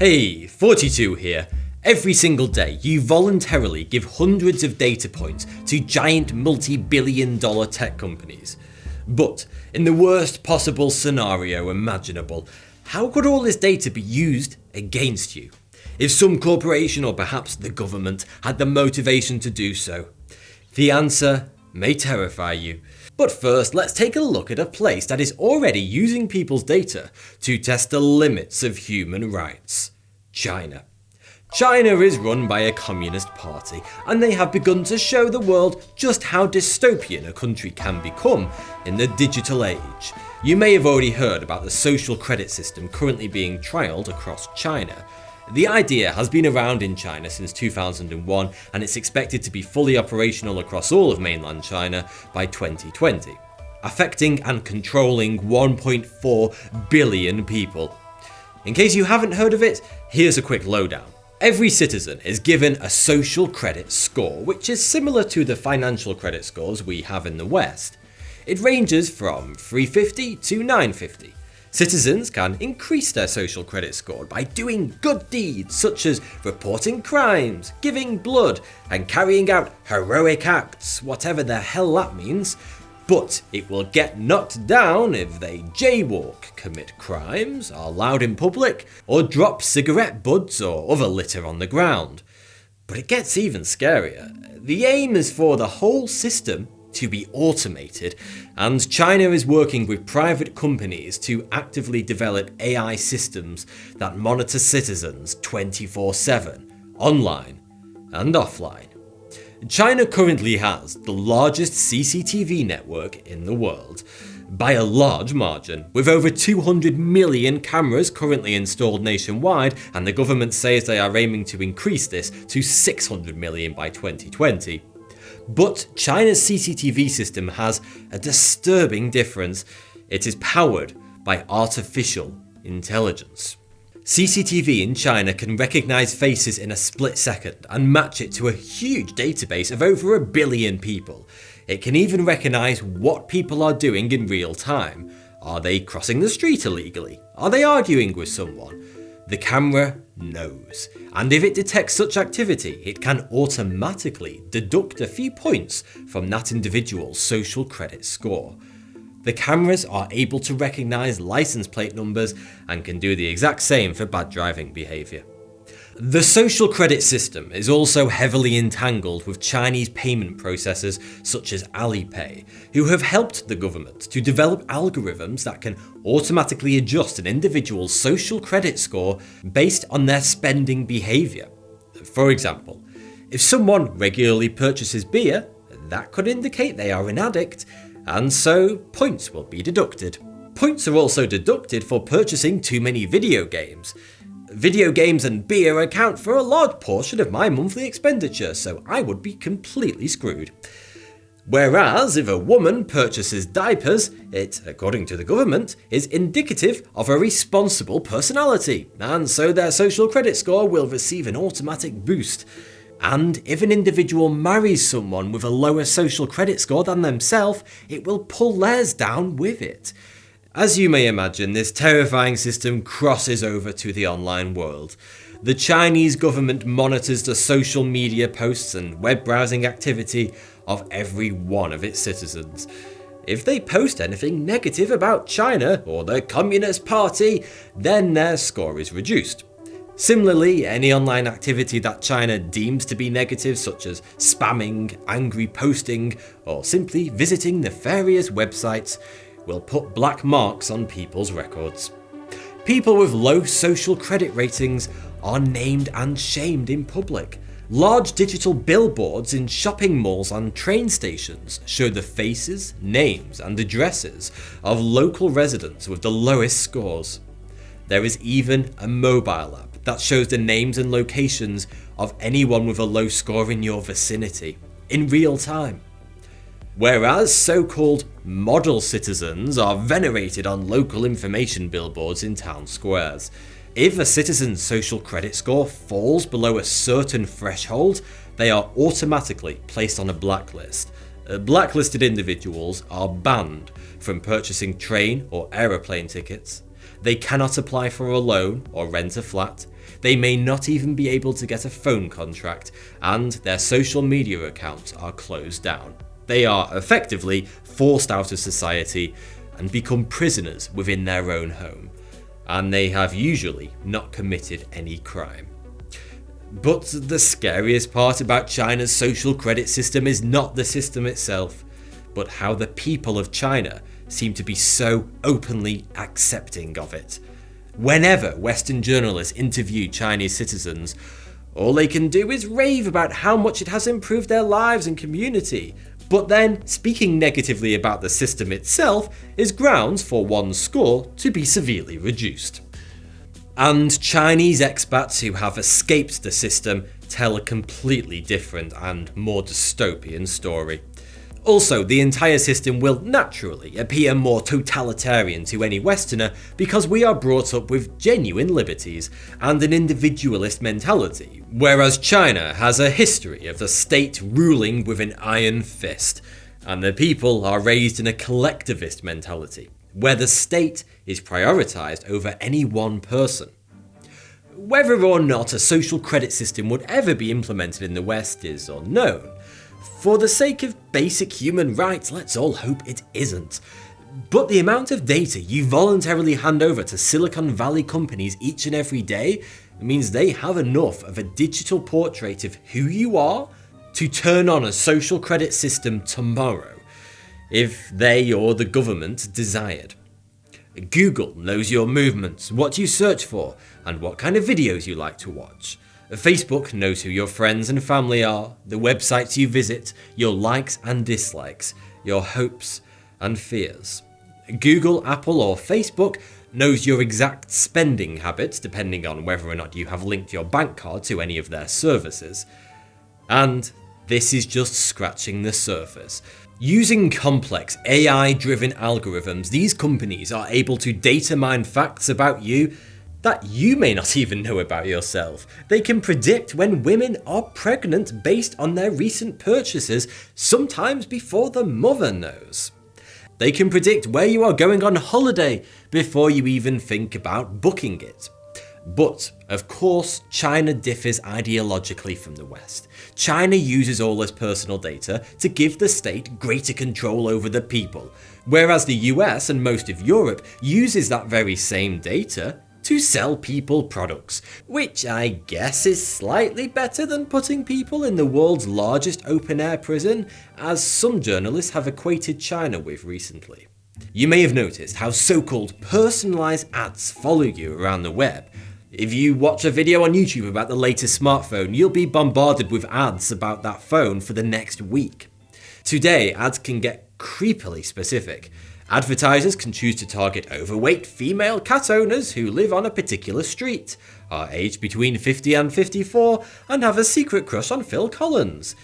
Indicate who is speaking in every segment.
Speaker 1: Hey, 42 here. Every single day, you voluntarily give hundreds of data points to giant multi-billion dollar tech companies. But, in the worst possible scenario imaginable, how could all this data be used against you? If some corporation or perhaps the government had the motivation to do so? The answer may terrify you. But first, let's take a look at a place that is already using people's data to test the limits of human rights. China. China is run by a communist party, and they have begun to show the world just how dystopian a country can become in the digital age. You may have already heard about the social credit system currently being trialled across China. The idea has been around in China since 2001, and it's expected to be fully operational across all of mainland China by 2020, affecting and controlling 1.4 billion people. In case you haven't heard of it, here's a quick lowdown. Every citizen is given a social credit score, which is similar to the financial credit scores we have in the West. It ranges from 350 to 950. Citizens can increase their social credit score by doing good deeds such as reporting crimes, giving blood, and carrying out heroic acts, whatever the hell that means. But it will get knocked down if they jaywalk, commit crimes, are loud in public, or drop cigarette butts or other litter on the ground. But it gets even scarier. The aim is for the whole system to be automated, and China is working with private companies to actively develop AI systems that monitor citizens 24/7, online and offline. China currently has the largest CCTV network in the world, by a large margin, with over 200 million cameras currently installed nationwide, and the government says they are aiming to increase this to 600 million by 2020. But China's CCTV system has a disturbing difference. It is powered by artificial intelligence. CCTV in China can recognise faces in a split second and match it to a huge database of over 1 billion people. It can even recognise what people are doing in real time. Are they crossing the street illegally? Are they arguing with someone? The camera knows, and if it detects such activity, it can automatically deduct a few points from that individual's social credit score. The cameras are able to recognise license plate numbers and can do the exact same for bad driving behaviour. The social credit system is also heavily entangled with Chinese payment processors such as Alipay, who have helped the government to develop algorithms that can automatically adjust an individual's social credit score based on their spending behaviour. For example, if someone regularly purchases beer, that could indicate they are an addict, and so points will be deducted. Points are also deducted for purchasing too many video games. Video games and beer account for a large portion of my monthly expenditure, so I would be completely screwed. Whereas if a woman purchases diapers, it, according to the government, is indicative of a responsible personality, and so their social credit score will receive an automatic boost. And if an individual marries someone with a lower social credit score than themselves, it will pull theirs down with it. As you may imagine, this terrifying system crosses over to the online world. The Chinese government monitors the social media posts and web browsing activity of every one of its citizens. If they post anything negative about China or the Communist Party, then their score is reduced. Similarly, any online activity that China deems to be negative, such as spamming, angry posting, or simply visiting nefarious websites, will put black marks on people's records. People with low social credit ratings are named and shamed in public. Large digital billboards in shopping malls and train stations show the faces, names, and addresses of local residents with the lowest scores. There is even a mobile app that shows the names and locations of anyone with a low score in your vicinity, in real time. Whereas so-called model citizens are venerated on local information billboards in town squares. If a citizen's social credit score falls below a certain threshold, they are automatically placed on a blacklist. Blacklisted individuals are banned from purchasing train or aeroplane tickets. They cannot apply for a loan or rent a flat. They may not even be able to get a phone contract, and their social media accounts are closed down. They are effectively forced out of society and become prisoners within their own home, and they have usually not committed any crime. But the scariest part about China's social credit system is not the system itself, but how the people of China seem to be so openly accepting of it. Whenever Western journalists interview Chinese citizens, all they can do is rave about how much it has improved their lives and community, but then speaking negatively about the system itself is grounds for one's score to be severely reduced. And Chinese expats who have escaped the system tell a completely different and more dystopian story. Also, the entire system will naturally appear more totalitarian to any Westerner because we are brought up with genuine liberties and an individualist mentality, whereas China has a history of the state ruling with an iron fist, and the people are raised in a collectivist mentality, where the state is prioritized over any one person. Whether or not a social credit system would ever be implemented in the West is unknown. For the sake of basic human rights, let's all hope it isn't. But the amount of data you voluntarily hand over to Silicon Valley companies each and every day means they have enough of a digital portrait of who you are to turn on a social credit system tomorrow, if they or the government desired. Google knows your movements, what you search for, and what kind of videos you like to watch. Facebook knows who your friends and family are, the websites you visit, your likes and dislikes, your hopes and fears. Google, Apple or Facebook knows your exact spending habits depending on whether or not you have linked your bank card to any of their services. And this is just scratching the surface. Using complex AI-driven algorithms, these companies are able to data mine facts about you that you may not even know about yourself. They can predict when women are pregnant based on their recent purchases, sometimes before the mother knows. They can predict where you are going on holiday before you even think about booking it. But, of course, China differs ideologically from the West. China uses all this personal data to give the state greater control over the people, whereas the US and most of Europe uses that very same data to sell people products, which I guess is slightly better than putting people in the world's largest open-air prison, as some journalists have equated China with recently. You may have noticed how so-called personalised ads follow you around the web. If you watch a video on YouTube about the latest smartphone, you'll be bombarded with ads about that phone for the next week. Today, ads can get creepily specific. Advertisers can choose to target overweight female cat owners who live on a particular street, are aged between 50 and 54, and have a secret crush on Phil Collins,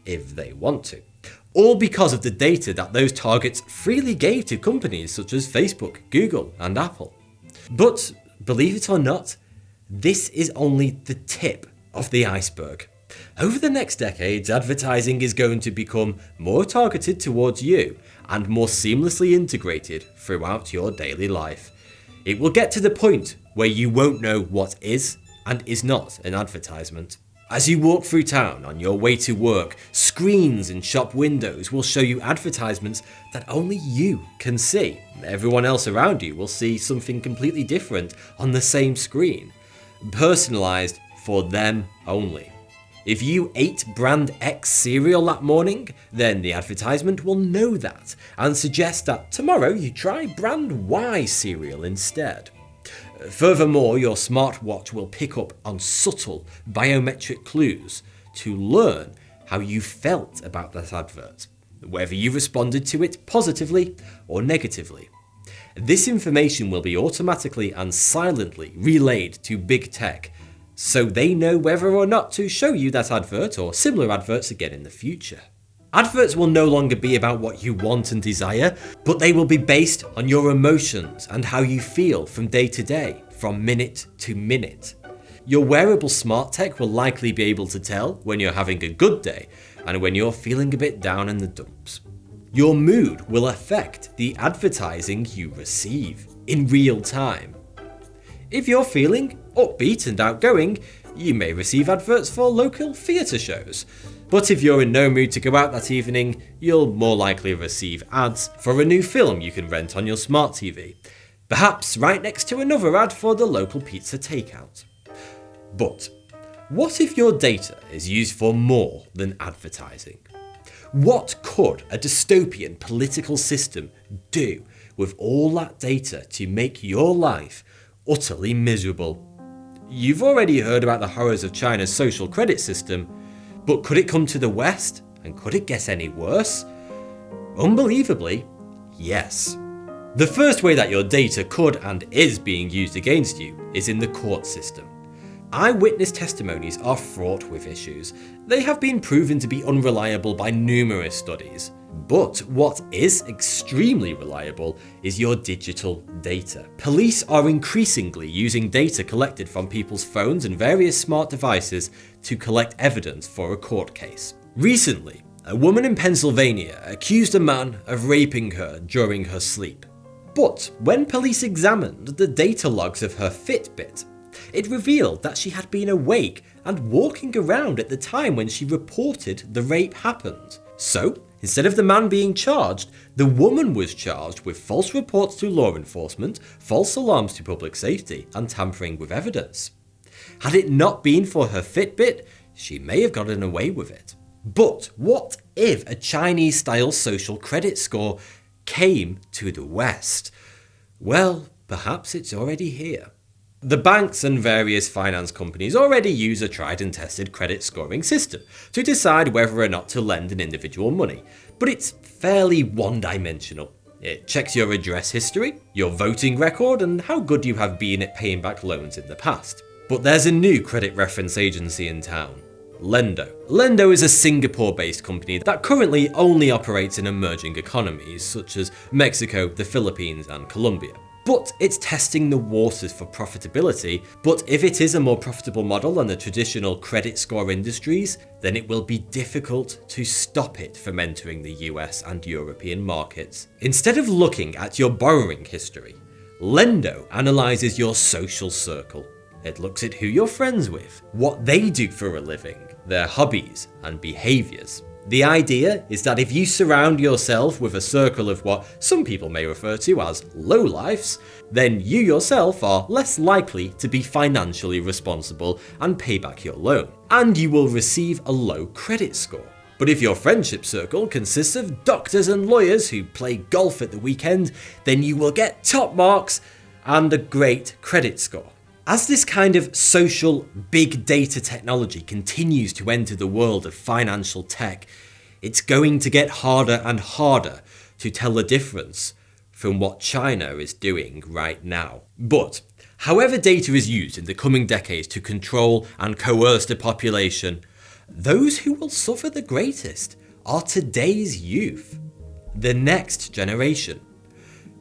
Speaker 1: if they want to. All because of the data that those targets freely gave to companies such as Facebook, Google, and Apple. But, believe it or not, this is only the tip of the iceberg. Over the next decades, advertising is going to become more targeted towards you and more seamlessly integrated throughout your daily life. It will get to the point where you won't know what is and is not an advertisement. As you walk through town on your way to work, screens in shop windows will show you advertisements that only you can see. Everyone else around you will see something completely different on the same screen, personalized for them only. If you ate brand X cereal that morning, then the advertisement will know that and suggest that tomorrow you try brand Y cereal instead. Furthermore, your smartwatch will pick up on subtle biometric clues to learn how you felt about that advert, whether you responded to it positively or negatively. This information will be automatically and silently relayed to big tech, so they know whether or not to show you that advert or similar adverts again in the future. Adverts will no longer be about what you want and desire, but they will be based on your emotions and how you feel from day to day, from minute to minute. Your wearable smart tech will likely be able to tell when you're having a good day and when you're feeling a bit down in the dumps. Your mood will affect the advertising you receive in real time. If you're feeling upbeat and outgoing, you may receive adverts for local theatre shows. But if you're in no mood to go out that evening, you'll more likely receive ads for a new film you can rent on your smart TV. Perhaps right next to another ad for the local pizza takeout. But what if your data is used for more than advertising? What could a dystopian political system do with all that data to make your life utterly miserable? You've already heard about the horrors of China's social credit system, but could it come to the West, and could it get any worse? Unbelievably, yes. The first way that your data could and is being used against you is in the court system. Eyewitness testimonies are fraught with issues. They have been proven to be unreliable by numerous studies. But what is extremely reliable is your digital data. Police are increasingly using data collected from people's phones and various smart devices to collect evidence for a court case. Recently, a woman in Pennsylvania accused a man of raping her during her sleep. But when police examined the data logs of her Fitbit, it revealed that she had been awake and walking around at the time when she reported the rape happened. So, instead of the man being charged, the woman was charged with false reports to law enforcement, false alarms to public safety, and tampering with evidence. Had it not been for her Fitbit, she may have gotten away with it. But what if a Chinese-style social credit score came to the West? Well, perhaps it's already here. The banks and various finance companies already use a tried and tested credit scoring system to decide whether or not to lend an individual money, but it's fairly one-dimensional. It checks your address history, your voting record, and how good you have been at paying back loans in the past. But there's a new credit reference agency in town, Lendo. Lendo is a Singapore-based company that currently only operates in emerging economies such as Mexico, the Philippines, and Colombia. But it's testing the waters for profitability, but if it is a more profitable model than the traditional credit score industries, then it will be difficult to stop it from entering the US and European markets. Instead of looking at your borrowing history, Lendo analyzes your social circle. It looks at who you're friends with, what they do for a living, their hobbies and behaviours. The idea is that if you surround yourself with a circle of what some people may refer to as lowlifes, then you yourself are less likely to be financially responsible and pay back your loan, and you will receive a low credit score. But if your friendship circle consists of doctors and lawyers who play golf at the weekend, then you will get top marks and a great credit score. As this kind of social big data technology continues to enter the world of financial tech, it's going to get harder and harder to tell the difference from what China is doing right now. But however data is used in the coming decades to control and coerce the population, those who will suffer the greatest are today's youth, the next generation.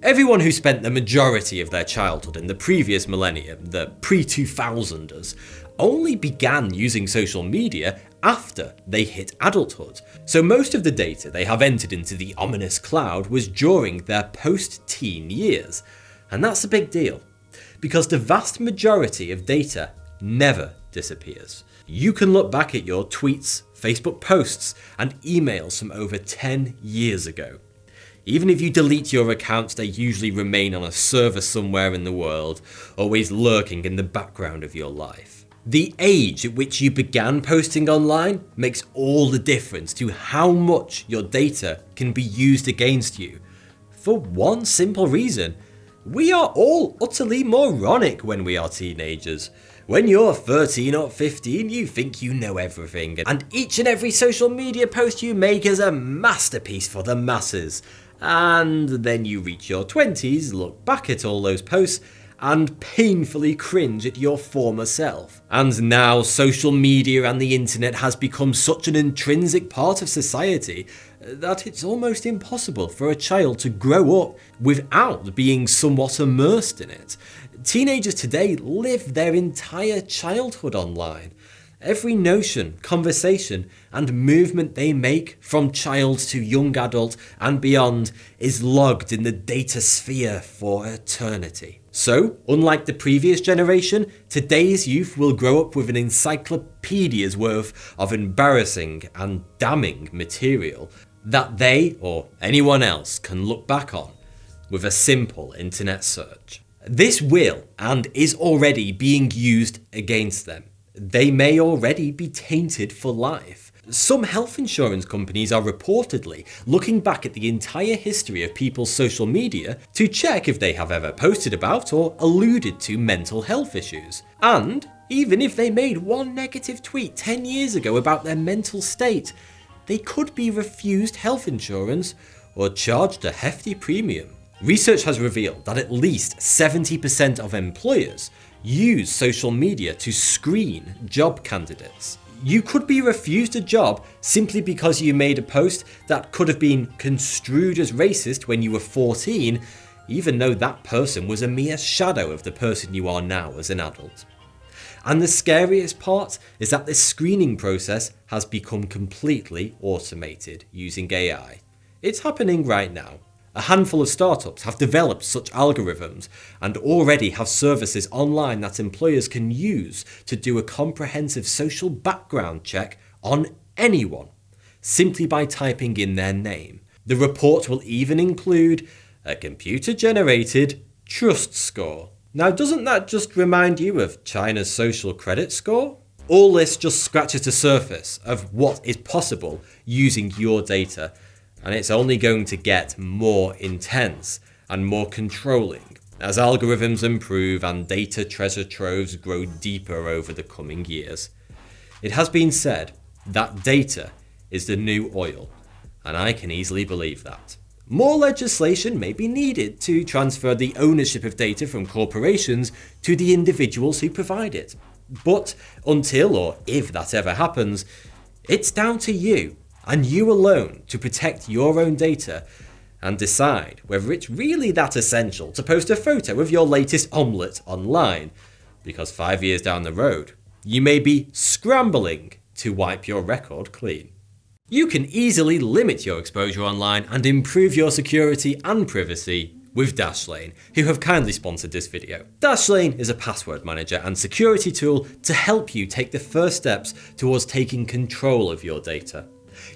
Speaker 1: Everyone who spent the majority of their childhood in the previous millennium, the pre-2000ers, only began using social media after they hit adulthood. So most of the data they have entered into the ominous cloud was during their post-teen years. And that's a big deal, because the vast majority of data never disappears. You can look back at your tweets, Facebook posts, and emails from over 10 years ago. Even if you delete your accounts, they usually remain on a server somewhere in the world, always lurking in the background of your life. The age at which you began posting online makes all the difference to how much your data can be used against you. For one simple reason, we are all utterly moronic when we are teenagers. When you're 13 or 15, you think you know everything, and each and every social media post you make is a masterpiece for the masses. And then you reach your 20s, look back at all those posts, and painfully cringe at your former self. And now social media and the internet has become such an intrinsic part of society that it's almost impossible for a child to grow up without being somewhat immersed in it. Teenagers today live their entire childhood online. Every notion, conversation, and movement they make from child to young adult and beyond is logged in the data sphere for eternity. So, unlike the previous generation, today's youth will grow up with an encyclopedia's worth of embarrassing and damning material that they, or anyone else, can look back on with a simple internet search. This will and is already being used against them. They may already be tainted for life. Some health insurance companies are reportedly looking back at the entire history of people's social media to check if they have ever posted about or alluded to mental health issues. And even if they made one negative tweet 10 years ago about their mental state, they could be refused health insurance or charged a hefty premium. Research has revealed that at least 70% of employers use social media to screen job candidates. You could be refused a job simply because you made a post that could have been construed as racist when you were 14, even though that person was a mere shadow of the person you are now as an adult. And the scariest part is that this screening process has become completely automated using AI. It's happening right now. A handful of startups have developed such algorithms and already have services online that employers can use to do a comprehensive social background check on anyone, simply by typing in their name. The report will even include a computer-generated trust score. Now, doesn't that just remind you of China's social credit score? All this just scratches the surface of what is possible using your data. And it's only going to get more intense and more controlling as algorithms improve and data treasure troves grow deeper over the coming years. It has been said that data is the new oil, and I can easily believe that. More legislation may be needed to transfer the ownership of data from corporations to the individuals who provide it. But until or if that ever happens, it's down to you and you alone to protect your own data and decide whether it's really that essential to post a photo of your latest omelette online, because 5 years down the road, you may be scrambling to wipe your record clean. You can easily limit your exposure online and improve your security and privacy with Dashlane, who have kindly sponsored this video. Dashlane is a password manager and security tool to help you take the first steps towards taking control of your data.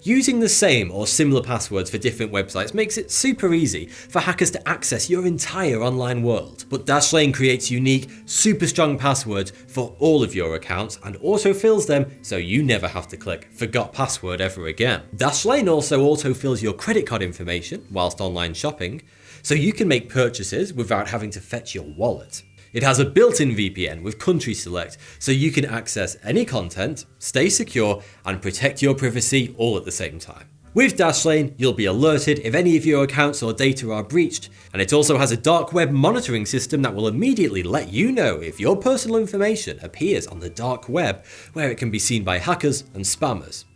Speaker 1: Using the same or similar passwords for different websites makes it super easy for hackers to access your entire online world. But Dashlane creates unique, super strong passwords for all of your accounts and autofills them so you never have to click forgot password ever again. Dashlane also autofills your credit card information whilst online shopping, so you can make purchases without having to fetch your wallet. It has a built-in VPN with country select, so you can access any content, stay secure, and protect your privacy all at the same time. With Dashlane, you'll be alerted if any of your accounts or data are breached, and it also has a dark web monitoring system that will immediately let you know if your personal information appears on the dark web, where it can be seen by hackers and spammers.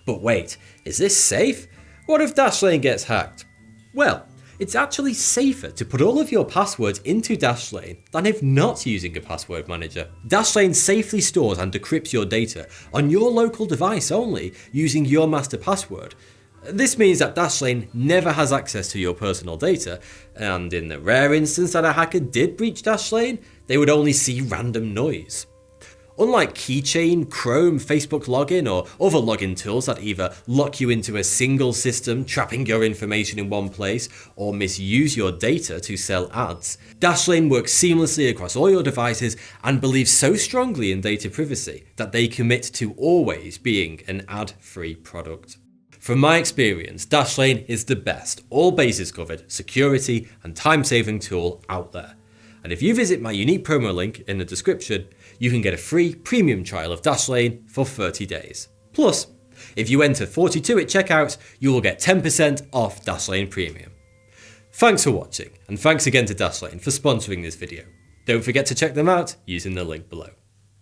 Speaker 1: But wait, is this safe? What if Dashlane gets hacked? Well, it's actually safer to put all of your passwords into Dashlane than if not using a password manager. Dashlane safely stores and decrypts your data on your local device only using your master password. This means that Dashlane never has access to your personal data, and in the rare instance that a hacker did breach Dashlane, they would only see random noise. Unlike Keychain, Chrome, Facebook Login, or other login tools that either lock you into a single system, trapping your information in one place, or misuse your data to sell ads, Dashlane works seamlessly across all your devices and believes so strongly in data privacy that they commit to always being an ad-free product. From my experience, Dashlane is the best, all bases covered, security and time-saving tool out there. And if you visit my unique promo link in the description, you can get a free premium trial of Dashlane for 30 days. Plus, if you enter 42 at checkout, you will get 10% off Dashlane Premium. Thanks for watching, and thanks again to Dashlane for sponsoring this video. Don't forget to check them out using the link below.